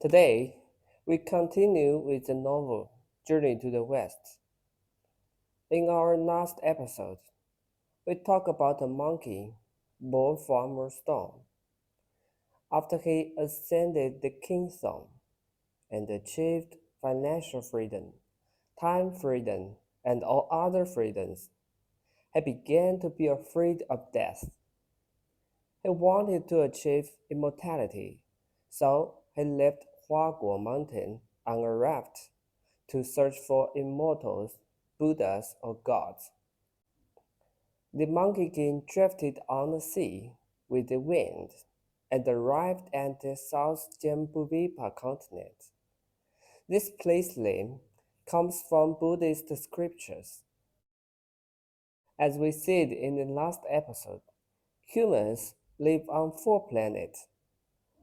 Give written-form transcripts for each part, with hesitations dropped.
Today, we continue with the novel Journey to the West. In our last episode, we talked about a monkey born from a stone. After he ascended the kingdom and achieved financial freedom, time freedom, and all other freedoms, he began to be afraid of death. He wanted to achieve immortality, so he left Huaguo Mountain on a raft to search for immortals, Buddhas, or gods. The monkey king drifted on the sea with the wind and arrived at the South Jambuvipa continent. This place name comes from Buddhist scriptures. As we said in the last episode, humans live on four planets,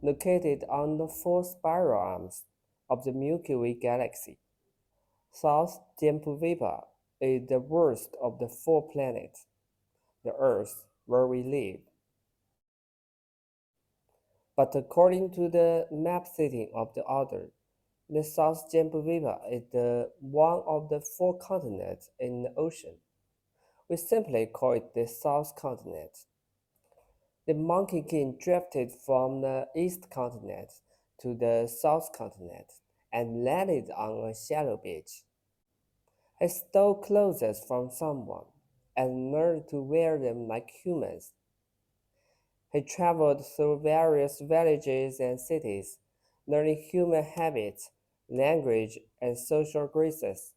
located on the four spiral arms of the Milky Way galaxy. South Jambuvipa is the worst of the four planets, the Earth where we live. But according to the map setting of the other, the South Jambuvipa is the one of the four continents in the ocean. We simply call it the South Continent. The Monkey King drifted from the East Continent to the South Continent and landed on a shallow beach. He stole clothes from someone and learned to wear them like humans. He traveled through various villages and cities, learning human habits, language, and social graces.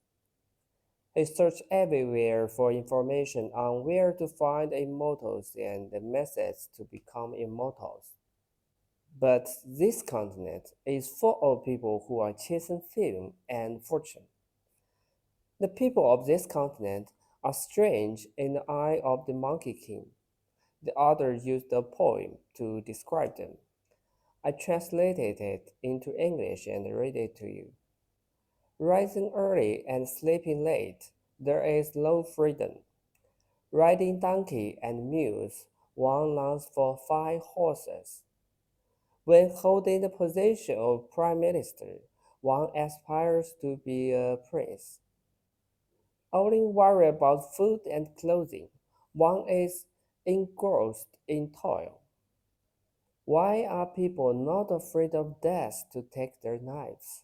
He searched everywhere for information on where to find immortals and the methods to become immortals. But this continent is full of people who are chasing fame and fortune. The people of this continent are strange in the eye of the Monkey King. The author used a poem to describe them. I translated it into English and read it to you. Rising early and sleeping late, there is no freedom. Riding donkey and mules, one longs for 5 horses. When holding the position of prime minister, one aspires to be a prince. Only worry about food and clothing, one is engrossed in toil. Why are people not afraid of death to take their lives?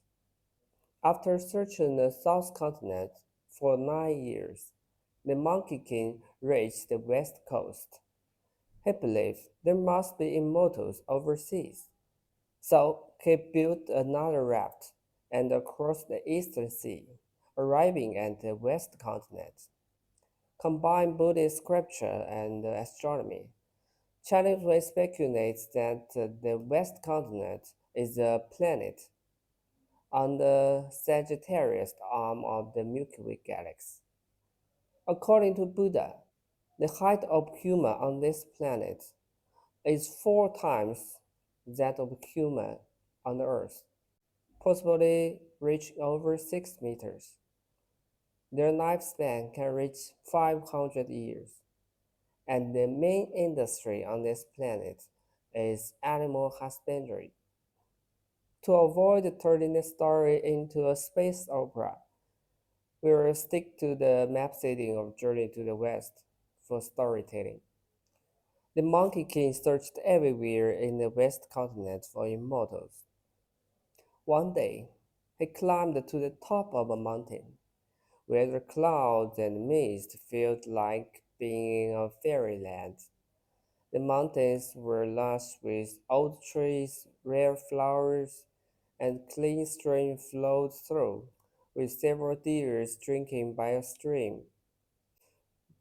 After searching the South Continent for 9 years, the Monkey King reached the West Coast. He believed there must be immortals overseas. So he built another raft and crossed the Eastern Sea, arriving at the West Continent. Combined Buddhist scripture and astronomy, ChineseWei speculates that the West Continent is a planet on the Sagittarius arm of the Milky Way galaxy. According to Buddha, the height of human on this planet is 4 times that of human on Earth, possibly reaching over 6 meters. Their lifespan can reach 500 years, and the main industry on this planet is animal husbandry. To avoid turning the story into a space opera, we will stick to the map setting of Journey to the West for storytelling. The Monkey King searched everywhere in the West Continent for immortals. One day, he climbed to the top of a mountain, where the clouds and mist felt like being in a fairyland. The mountains were lush with old trees, rare flowers, and clean stream flowed through, with several deer drinking by a stream.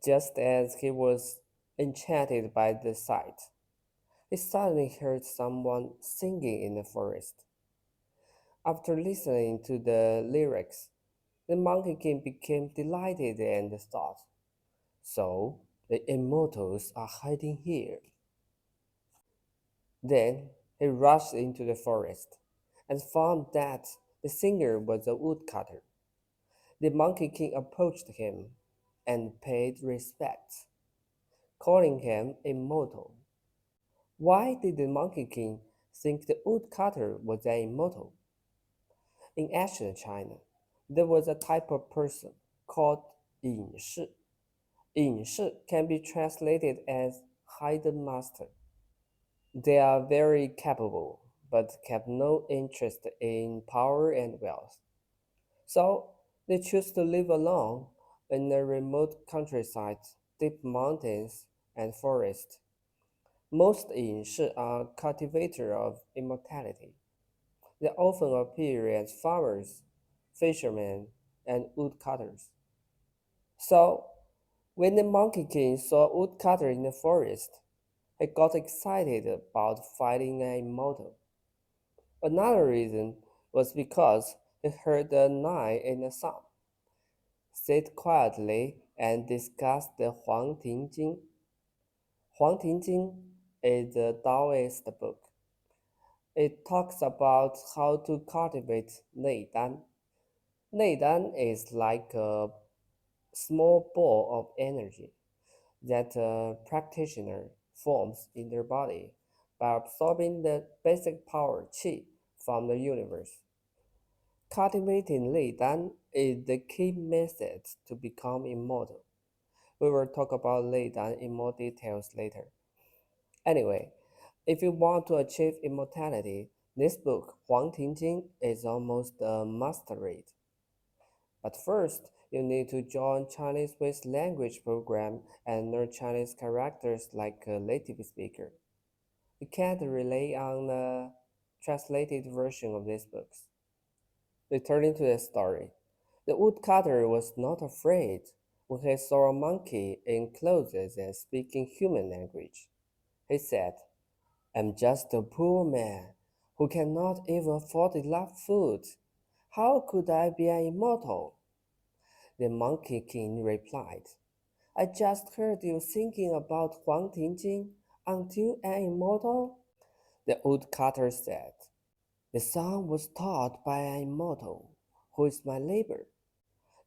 Just as he was enchanted by the sight, he suddenly heard someone singing in the forest. After listening to the lyrics, the Monkey King became delighted and thought, so the immortals are hiding here. Then he rushed into the forest and found that the singer was a woodcutter. The Monkey King approached him and paid respect, calling him immortal. Why did the Monkey King think the woodcutter was an immortal? In ancient China, there was a type of person called 隐士. 隐士 can be translated as hidden master. They are very capable, but have no interest in power and wealth. So they choose to live alone in the remote countryside, deep mountains, and forests. Most 隐士 are cultivators of immortality. They often appear as farmers, fishermen, and woodcutters. So, when the Monkey King saw a woodcutter in the forest, he got excited about finding an immortal. Another reason was because he heard the knight in the sun sit quietly and discuss the Huang Ting Jing. Huang Ting Jing is a Taoist book. It talks about how to cultivate Nei Dan. Nei Dan is like a small ball of energy that a practitioner forms in their body by absorbing the basic power qi from the universe. Cultivating Lei Dan is the key method to become immortal. We will talk about Lei Dan in more details later. Anyway, if you want to achieve immortality, this book, Huang Tingjing, is almost a must read. But first, you need to join ChineseWei's language program and learn Chinese characters like a native speaker. You can't rely on a translated version of these books. Returning to the story, the woodcutter was not afraid when he saw a monkey in clothes and speaking human language. He said, I'm just a poor man who cannot even afford enough food. How could I be an immortal? The Monkey King replied, I just heard you thinking about Huang Tingjing. Aren't you an immortal? The woodcutter said, the song was taught by an immortal, who is my neighbor.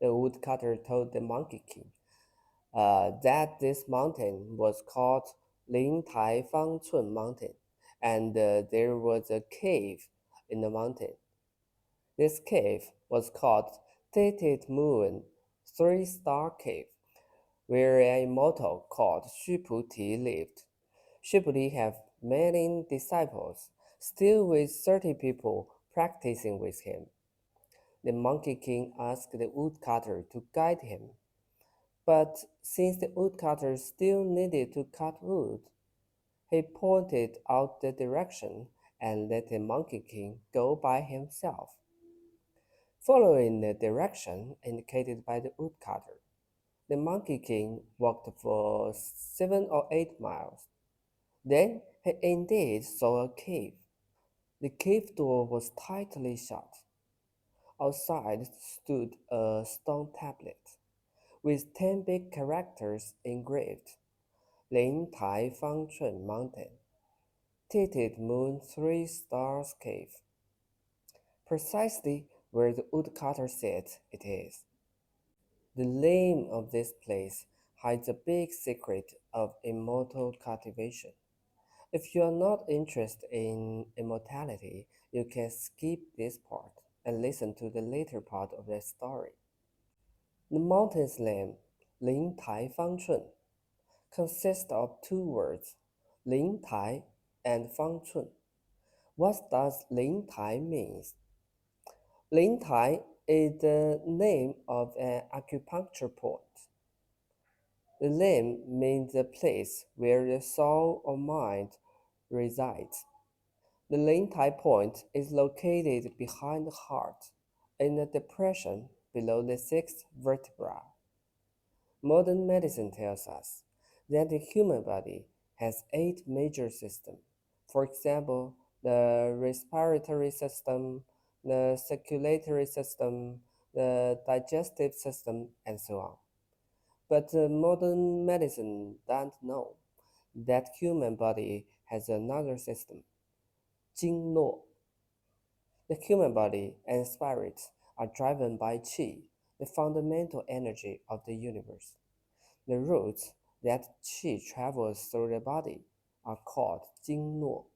The woodcutter told the Monkey King that this mountain was called Lin Tai Fang Cun Mountain, and there was a cave in the mountain. This cave was called Tated Moon Three-Star Cave, where an immortal called Xuputi lived. Xuputi had many disciples, still with 30 people practicing with him. The Monkey King asked the woodcutter to guide him, but since the woodcutter still needed to cut wood, he pointed out the direction and let the Monkey King go by himself. Following the direction indicated by the woodcutter, the Monkey King walked for 7 or 8 miles. Then he indeed saw a cave. The cave door was tightly shut. Outside stood a stone tablet with 10 big characters engraved. Lin Tai Fang Chun Mountain, Tilted Moon Three Stars Cave. Precisely where the woodcutter said it is. The name of this place hides a big secret of immortal cultivation. If you are not interested in immortality, you can skip this part and listen to the later part of the story. The mountain's name, Lin Tai Fang Chun, consists of two words, Lin Tai and Fang Chun. What does Lin Tai mean? Lin Tai is the name of an acupuncture point. The name means the place where the soul or mind resides. The Lin Tai point is located behind the heart, in a depression below the sixth vertebra. Modern medicine tells us that the human body has 8 major systems. For example, the respiratory system, the circulatory system, the digestive system, and so on. But modern medicine doesn't know that human body has another system, 经络. The human body and spirit are driven by qi, the fundamental energy of the universe. The routes that qi travels through the body are called 经络.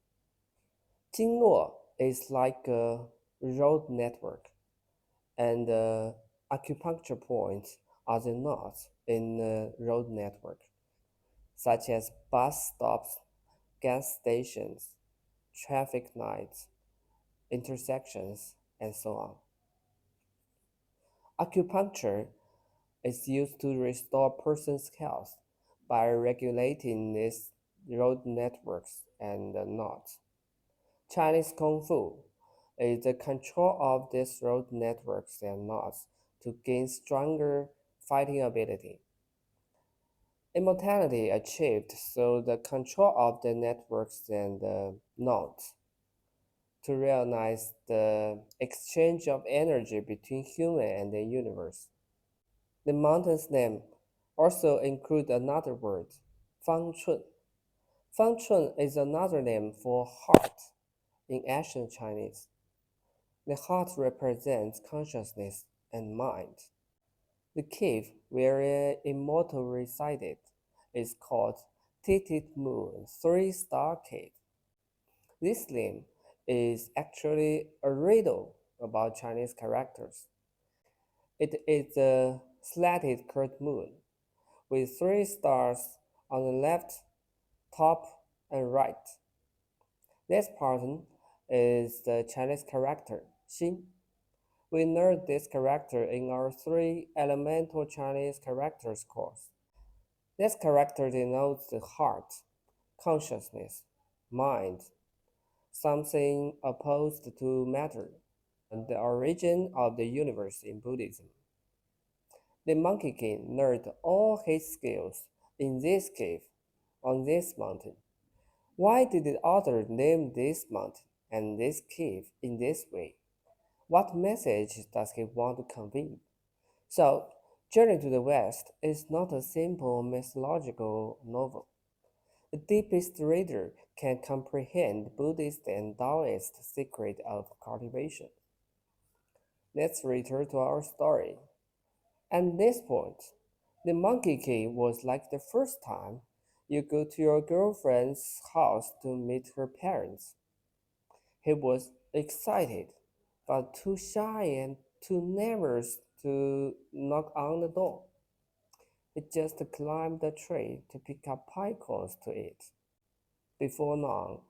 经络 is like a road network. and acupuncture points are the knots in the road network, such as bus stops, gas stations, traffic lights, intersections, and so on. Acupuncture is used to restore a person's health by regulating these road networks and knots. Chinese Kung Fu is the control of these road networks and knots to gain stronger fighting ability. Immortality achieved through the control of the networks and the knots to realize the exchange of energy between human and the universe. The mountain's name also includes another word, Fangchun. Fangchun is another name for heart in ancient Chinese. The heart represents consciousness and mind. The cave where an immortal resided is called Titit Moon Three-Star Cave. This name is actually a riddle about Chinese characters. It is a slatted curved moon with three stars on the left, top, and right. This pattern is the Chinese character Xin. We learned this character in our three elemental Chinese characters course. This character denotes the heart, consciousness, mind, something opposed to matter, and the origin of the universe in Buddhism. The Monkey King learned all his skills in this cave on this mountain. Why did the author name this mountain and this cave in this way? What message does he want to convey? So, Journey to the West is not a simple mythological novel. The deepest reader can comprehend Buddhist and Taoist secret of cultivation. Let's return to our story. At this point, the Monkey King was like the first time you go to your girlfriend's house to meet her parents. He was excited, but too shy and too nervous to knock on the door. He just climbed the tree to pick up pine cones to eat. Before long,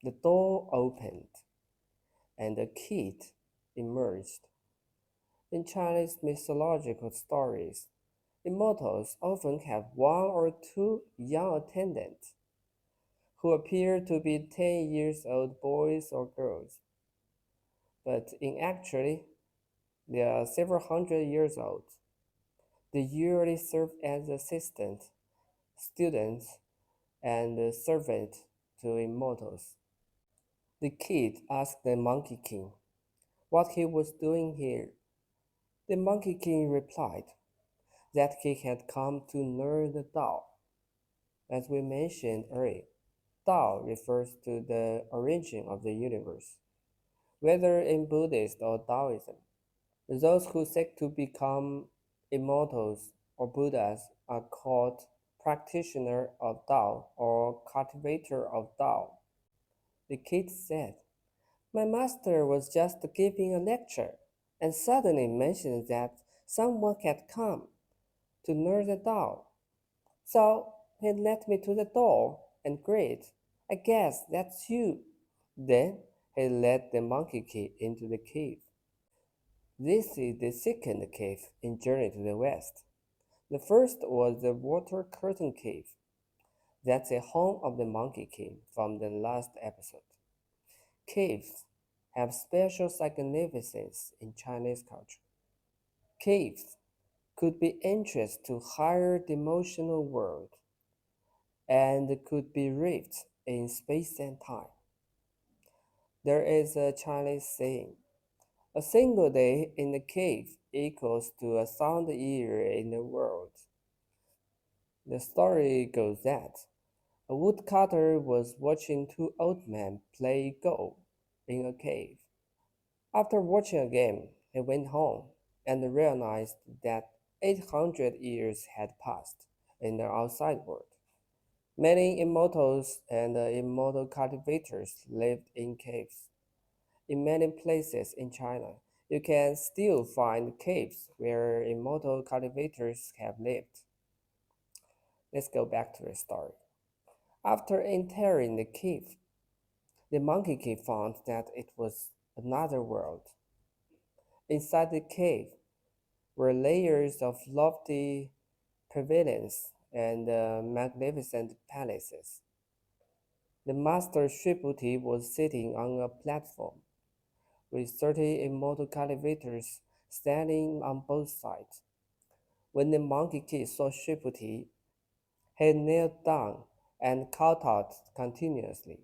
the door opened and a kid emerged. In Chinese mythological stories, immortals often have one or two young attendants who appear to be 10 years old boys or girls, but in actuality, they are several hundred years old. They usually serve as assistants, students, and servants to immortals. The kid asked the Monkey King what he was doing here. The Monkey King replied that he had come to learn the Tao. As we mentioned earlier, Tao refers to the origin of the universe, whether in Buddhist or Taoism. Those who seek to become immortals or Buddhas are called practitioner of Tao or cultivator of Tao. The kid said, "My master was just giving a lecture and suddenly mentioned that someone had come to learn the Tao. So he led me to the door and greeted, 'I guess that's you.' Then he led the monkey king into the cave. This is the second cave in Journey to the West. The first was the Water Curtain Cave. That's the home of the Monkey King from the last episode. Caves have special significance in Chinese culture. Caves could be entrance to higher dimensional world and could be rifts in space and time. There is a Chinese saying, a single day in the cave equals to 1,000 years in the world. The story goes that a woodcutter was watching two old men play Go in a cave. After watching a game, he went home and realized that 800 years had passed in the outside world. Many immortals and immortal cultivators lived in caves. In many places in China, You can still find caves where immortal cultivators have lived. Let's go back to the story. After entering the cave, the monkey king found that it was another world. Inside the cave were layers of lofty pavilions and magnificent palaces. The master Shibuti was sitting on a platform with 30 immortal cultivators standing on both sides. When the monkey king saw Shibuti, he knelt down and called out continuously.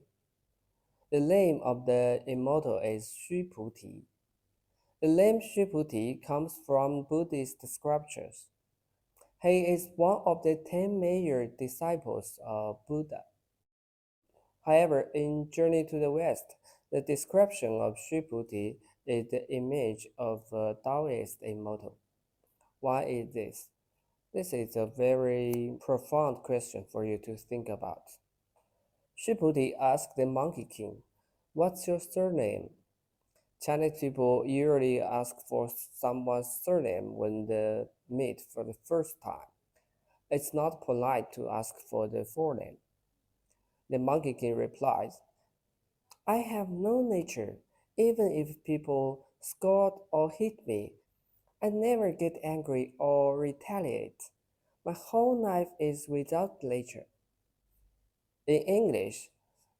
The name of the immortal is Shibuti. The name Shibuti comes from Buddhist scriptures. He is one of the 10 major disciples of Buddha. However, in Journey to the West, the description of Shibuti is the image of a Taoist immortal. Why is this? This is a very profound question for you to think about. Shibuti asked the Monkey King, "What's your surname?" Chinese people usually ask for someone's surname when they meet for the first time. It's not polite to ask for the forename. The Monkey King replied, "I have no nature. Even if people scold or hit me, I never get angry or retaliate. My whole life is without nature." In English,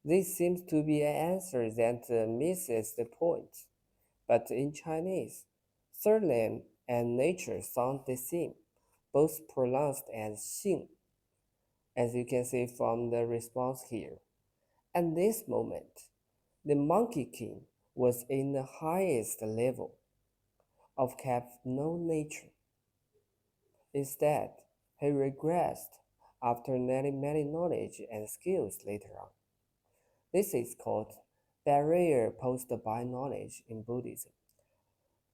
this seems to be an answer that misses the point. But in Chinese, surname and nature sound the same, both pronounced as xing, as you can see from the response here. At this moment, the Monkey King was in the highest level of have no nature. Instead, he regressed after many knowledge and skills later on. This is called barrier posed by knowledge in Buddhism.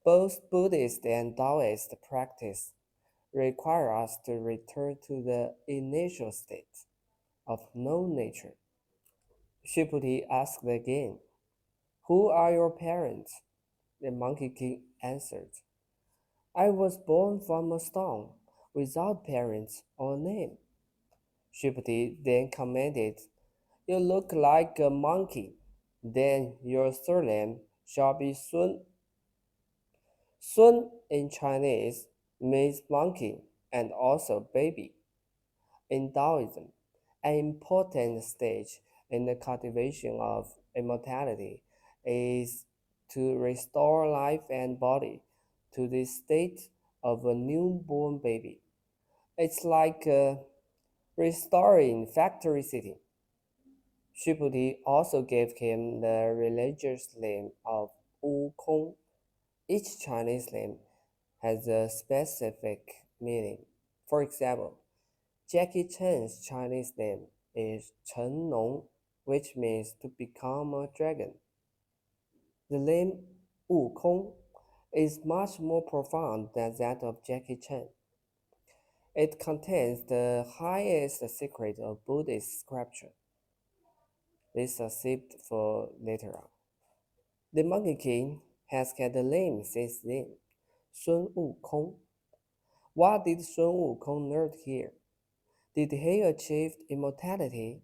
Both Buddhist and Taoist practice require us to return to the initial state of no nature. Shibuti asked again, "Who are your parents?" The Monkey King answered, "I was born from a stone, without parents or name." Shibuti then commanded, "You look like a monkey. Then your surname shall be Sun." Sun in Chinese means monkey and also baby. In Taoism, an important stage in the cultivation of immortality is to restore life and body to the state of a newborn baby. It's like restoring factory city. Shibuti also gave him the religious name of Wukong. Each Chinese name has a specific meaning. For example, Jackie Chan's Chinese name is Chen Nong, which means to become a dragon. The name Wukong is much more profound than that of Jackie Chan. It contains the highest secret of Buddhist scripture. This is saved for later on. The Monkey King has had a name since then, Sun Wukong. What did Sun Wukong learn here? Did he achieve immortality?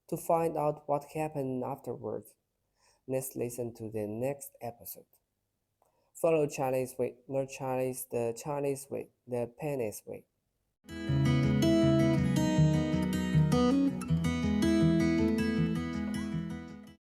To find out what happened afterward, let's listen to the next episode. Follow Chinese Way, learn Chinese the Chinese way, the Chinese way.